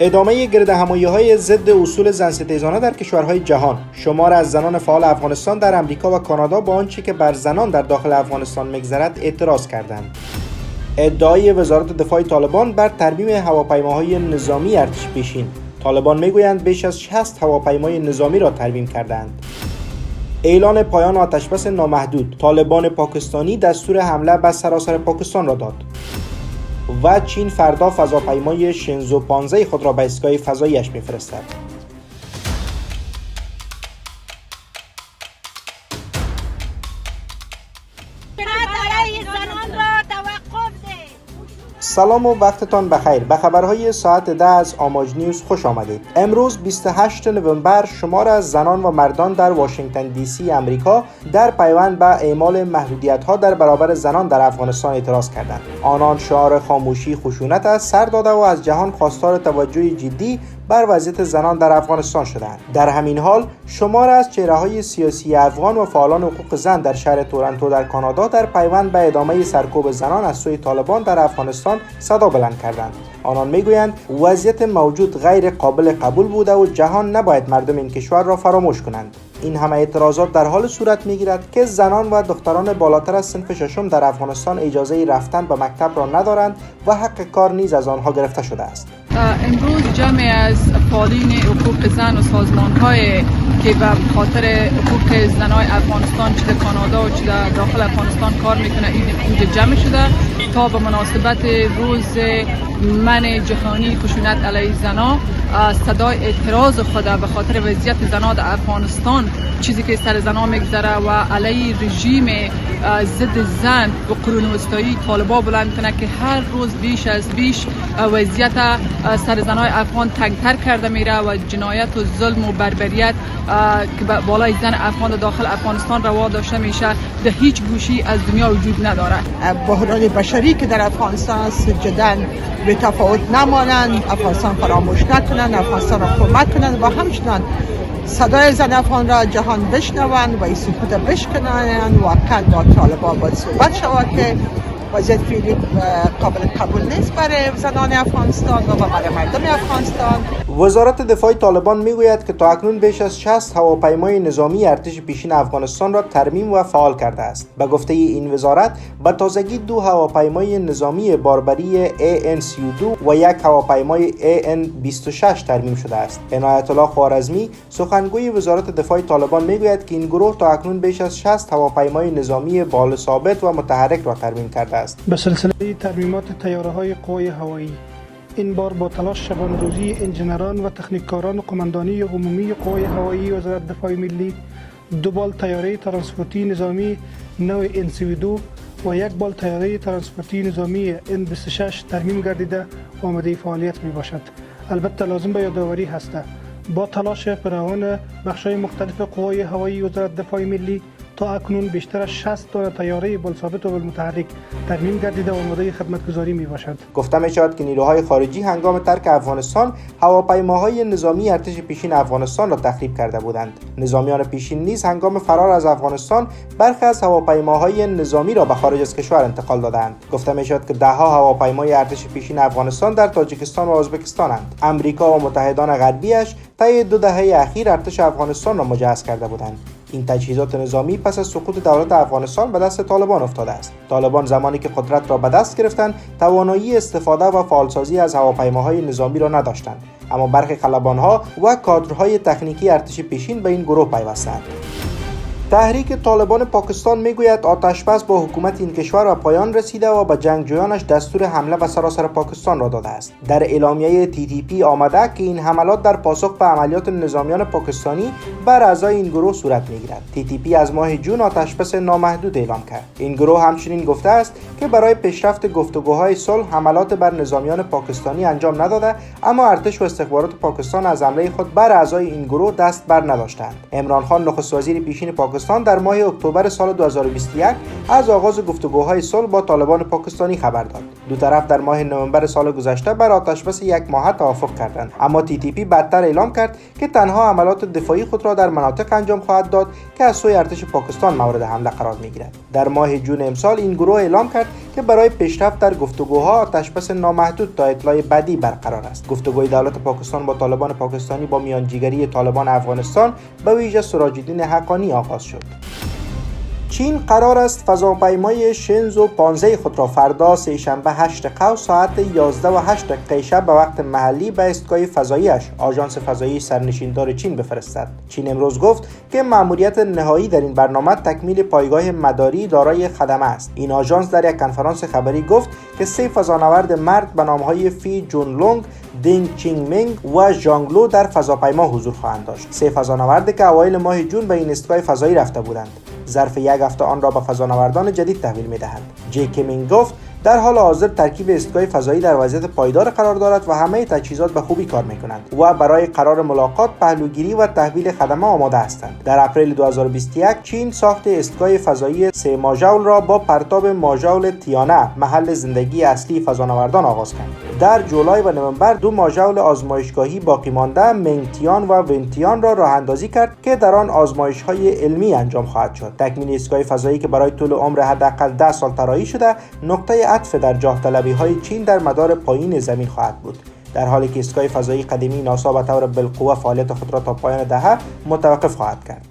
ادامه گردهمایی‌های ضد اصول زن‌ستیزانه در کشورهای جهان. شمار از زنان فعال افغانستان در امریکا و کانادا با آنچه که بر زنان در داخل افغانستان می‌گذرد اعتراض کردند. ادعای وزارت دفاع طالبان بر ترمیم هواپیماهای نظامی ارتش پیشین. طالبان میگویند بیش از 60 هواپیمای نظامی را ترمیم کردند. اعلان پایان آتشبس نامحدود. طالبان پاکستانی دستور حمله به سراسر پاکستان را داد. و چین فردا فضاپیمای شنزو 15 خود را به ایستگاه فضایی‌اش می‌فرستد. سلام و وقتتان بخیر. به خبرهای ساعت 10 از آماج نیوز خوش آمدید. امروز 28 نوامبر شمار از زنان و مردان در واشنگتن دی سی امریکا در پیوند به اعمال محدودیت‌ها در برابر زنان در افغانستان اعتراض کردند. آنان شعار خاموشی خشونت است سر داده و از جهان خواستار توجه جدی بر وضعیت زنان در افغانستان شدند. در همین حال شمار از چهره‌های سیاسی افغان و فعالان حقوق زن در شهر تورنتو در کانادا در پیوند به ادامه سرکوب زنان از سوی طالبان در افغانستان صدا بلند کردند. آنان میگویند وضعیت موجود غیر قابل قبول بوده و جهان نباید مردم این کشور را فراموش کنند. این همه اعتراضات در حال صورت میگیرد که زنان و دختران بالاتر از صنف ششم در افغانستان اجازه رفتن به مکتب را ندارند و حق کار نیز از آنها گرفته شده است. امروز جمعی از فعالین حقوق زن و سازمان‌های که به خاطر حقوق زنای افغانستان چه در کانادا و چه در داخل افغانستان کار میکنه اینجا جمع شده تا به مناسبت روز منع جهانی خشونت علیه زنان صدای اعتراض خود به خاطر وضعیت زنان در افغانستان چیزی که سر زنان میگذره و علیه رژیم ضد زن و قرون وسطایی طالبان بلند کنه که هر روز بیش از بیش وضعیت سر زنای افغان تنگتر کرده میره و جنایت و ظلم و بربریت که بالای زن افغان داخل افغانستان روا داشته میشه در هیچ گوشی از دنیا وجود نداره. بحران بشری که در افغانستان جدا به تفاوت نمانند، افغانستان فراموش نکنند، افغانستان را حمایت کنند و همچنان صدای زن افغان را جهان بشنوند و این سکوت بشکنند و واقعا با طالبان باید صحبت شود که وضعیت فعلی قابل قبول نیست برای زنان افغانستان و برای مردم افغانستان. وزارت دفاع طالبان میگوید که تا اکنون بیش از 60 هواپیمای نظامی ارتش پیشین افغانستان را ترمیم و فعال کرده است. به گفته این وزارت به تازگی 2 هواپیمای نظامی باربری AN-32 و 1 هواپیمای AN-26 ترمیم شده است. عنایت الله خوارزمی سخنگوی وزارت دفاع طالبان میگوید که این گروه تا اکنون بیش از 60 هواپیمای نظامی بال ثابت و متحرک را ترمیم کرده است. به سلسله ترمیمات طیاره‌های قوای هوایی این بار با تلاش شبانه‌روزی انجینران و تکنیککاران قماندانی عمومی قوای هوایی وزارت دفاع ملی 2 بال طیاره ترانسپورتی نظامی نوع NC-2 و 1 بال طیاره ترانسپورتی نظامی N-26 ترمیم گردیده و آماده فعالیت می باشد. البته لازم به یادآوری هست با تلاش فراوان بخش‌های مختلف قوای هوایی وزارت دفاع ملی تا اکنون بیشتر از 60 تا طیاره بالثابت و بالمتحرک ترمیم گردیده و آماده خدمتگزاری می باشد. گفته می شود که نیروهای خارجی هنگام ترک افغانستان هواپیماهای نظامی ارتش پیشین افغانستان را تخریب کرده بودند. نظامیان پیشین نیز هنگام فرار از افغانستان برخی از هواپیماهای نظامی را به خارج از کشور انتقال دادند. گفته می شود که 10 هواپیمای ارتش پیشین افغانستان در تاجیکستان و ازبکستانند. امریکا و متحدان غربیش طی 2 دهه اخیر ارتش افغانستان را مجهز کرده بودند. این تجهیزات نظامی پس از سقوط دولت افغانستان به دست طالبان افتاده است. طالبان زمانی که قدرت را به دست گرفتند، توانایی استفاده و فعالسازی از هواپیماهای نظامی را نداشتند، اما برخی خلبان‌ها و کادرهای تکنیکی ارتش پیشین به این گروه پیوستند. تحریک طالبان پاکستان میگوید آتشبس با حکومت این کشور به پایان رسیده و به جنگجویانش دستور حمله به سراسر پاکستان را داده است. در اعلامیه TTP آمده که این حملات در پاسخ به عملیات نظامیان پاکستانی بر اعضای این گروه صورت میگیرد. TTP از ماه جون آتشبس نامحدود اعلام کرد. این گروه همچنین گفته است که برای پیشرفت گفتگوهای صلح حملات بر نظامیان پاکستانی انجام نداده، اما ارتش و استخبارات پاکستان از حمله خود بر اعضای این گروه دست بر نداشتند. عمران خان نخست وزیر پیشین پاکستان پاکستان در ماه اکتبر سال 2021 از آغاز گفتگوهای صلح با طالبان پاکستانی خبر داد. دو طرف در ماه نوامبر سال گذشته بر آتشبس 1 ماهه توافق کردند، اما TTP بعدتر اعلام کرد که تنها عملات دفاعی خود را در مناطق انجام خواهد داد که از سوی ارتش پاکستان مورد حمله قرار می‌گیرد. در ماه جون امسال این گروه اعلام کرد که برای پیشرفت در گفتگوها آتشبس نامحدود تا اطلاع بعدی برقرار است. گفتگوی دولت پاکستان با طالبان پاکستانی با میانجیگری طالبان افغانستان به ویژه سراج الدین حقانی آغاز شد. چین قرار است فضاپیمای شنزو 15 خود را فردا سه‌شنبه 8 قوس ساعت 11:08 شب به وقت محلی به ایستگاه فضایی‌اش آژانس فضایی سرنشیندار چین بفرستد. چین امروز گفت که مأموریت نهایی در این برنامه تکمیل پایگاه مداری دارای خدمه است. این آژانس در یک کنفرانس خبری گفت که 3 فضانورد مرد به نام‌های فی جونلونگ، دینگ چینگ مینگ و ژانگلو در فضاپیما حضور خواهند داشت. 3 فضانورد که اوایل ماه جون به این ایستگاه فضایی رفته بودند. ظرف یک هفته آن را به فضانوردان جدید تحویل می‌دهند. جی کیمینگ گفت در حال حاضر ترکیب ایستگاه فضایی در وضعیت پایدار قرار دارد و همه تجهیزات به خوبی کار می‌کنند و برای قرار ملاقات، پهلوگیری و تحویل خدمه آماده هستند. در اپریل 2021 چین ساخت ایستگاه فضایی 3 ماژول را با پرتاب ماژول تیانه محل زندگی اصلی فضانوردان آغاز کرد. در جولای و نوامبر 2 ماژول آزمایشگاهی باقی مانده منگتیان و ونتیان را راه اندازی کرد که در آن آزمایش‌های علمی انجام خواهد شد. تکمیل ایستگاه فضایی که برای طول عمر حداقل 10 سال طراحی شده، نقطه عطف در جاه طلبی‌های چین در مدار پایین زمین خواهد بود، در حالی که ایستگاه فضایی قدیمی ناسا به طور بالقوه فعالیت خود را تا پایان دهه متوقف خواهد کرد.